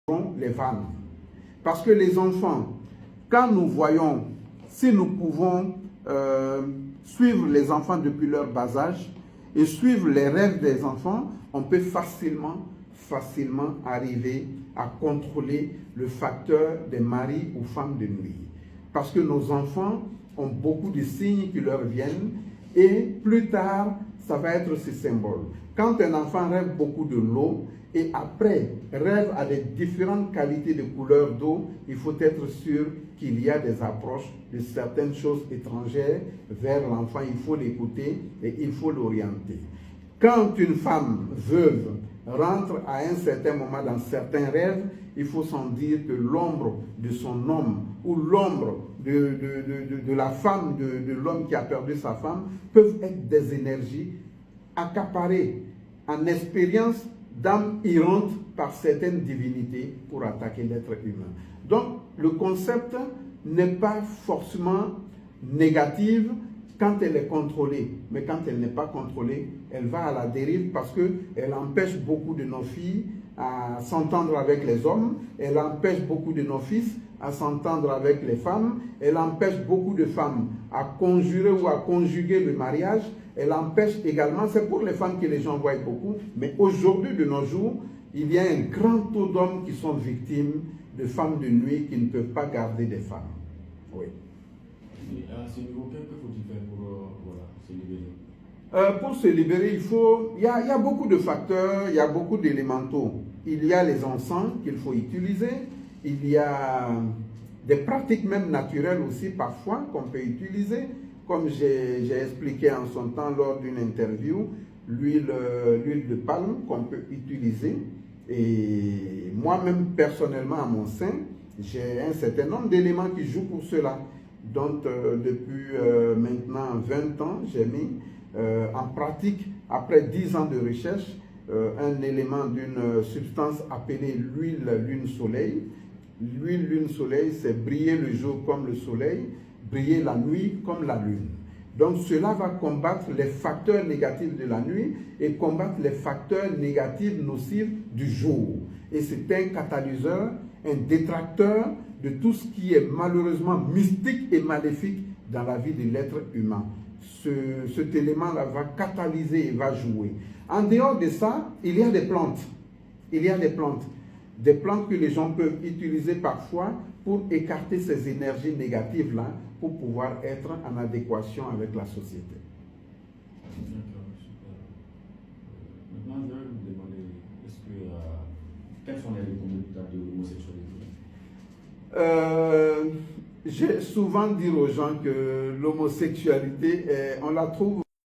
les vannes. Parce que les enfants, quand nous voyons, si nous pouvons suivre les enfants depuis leur bas âge et suivre les rêves des enfants, on peut facilement arriver à contrôler le facteur des maris ou femmes de nuit. Parce que nos enfants ont beaucoup de signes qui leur viennent et plus tard, ça va être ce symbole. Quand un enfant rêve beaucoup de l'eau et après rêve à des différentes qualités de couleurs d'eau, il faut être sûr qu'il y a des approches de certaines choses étrangères vers l'enfant. Il faut l'écouter et il faut l'orienter. Quand une femme veuve rentre à un certain moment dans certains rêves, il faut s'en dire que l'ombre de son homme ou l'ombre de la femme, de l'homme qui a perdu sa femme, peuvent être des énergies accaparées en expérience d'âmes errantes par certaines divinités pour attaquer l'être humain. Donc, le concept n'est pas forcément négatif quand elle est contrôlée, mais quand elle n'est pas contrôlée, elle va à la dérive parce qu'elle empêche beaucoup de nos filles à s'entendre avec les hommes, elle empêche beaucoup de nos fils à s'entendre avec les femmes, elle empêche beaucoup de femmes à conjurer ou à conjuguer le mariage, elle empêche également, c'est pour les femmes que les gens voient beaucoup, mais aujourd'hui de nos jours, il y a un grand taux d'hommes qui sont victimes de femmes de nuit qui ne peuvent pas garder des femmes. Oui. Et à ce niveau, qu'est-ce qu'il faut faire pour se libérer? Pour se libérer, il y a beaucoup de facteurs, il y a beaucoup d'élémentaux. Il y a les encens qu'il faut utiliser, il y a des pratiques même naturelles aussi parfois qu'on peut utiliser, comme j'ai expliqué en son temps lors d'une interview, l'huile de palme qu'on peut utiliser. Et moi-même personnellement à mon sein, j'ai un certain nombre d'éléments qui jouent pour cela. Donc depuis maintenant 20 ans, j'ai mis en pratique, après 10 ans de recherche, un élément d'une substance appelée l'huile lune-soleil. L'huile lune-soleil, c'est briller le jour comme le soleil, briller la nuit comme la lune. Donc cela va combattre les facteurs négatifs de la nuit et combattre les facteurs négatifs nocifs du jour. Et c'est un catalyseur, un détracteur de tout ce qui est malheureusement mystique et maléfique dans la vie de l'être humain. Cet élément-là va catalyser et va jouer. En dehors de ça, il y a des plantes. Il y a des plantes. Des plantes que les gens peuvent utiliser parfois pour écarter ces énergies négatives-là pour pouvoir être en adéquation avec la société. Maintenant, je vais vous demander, quelles sont les réponses de l'homosexualité? J'ai souvent dit aux gens que l'homosexualité, on la trouve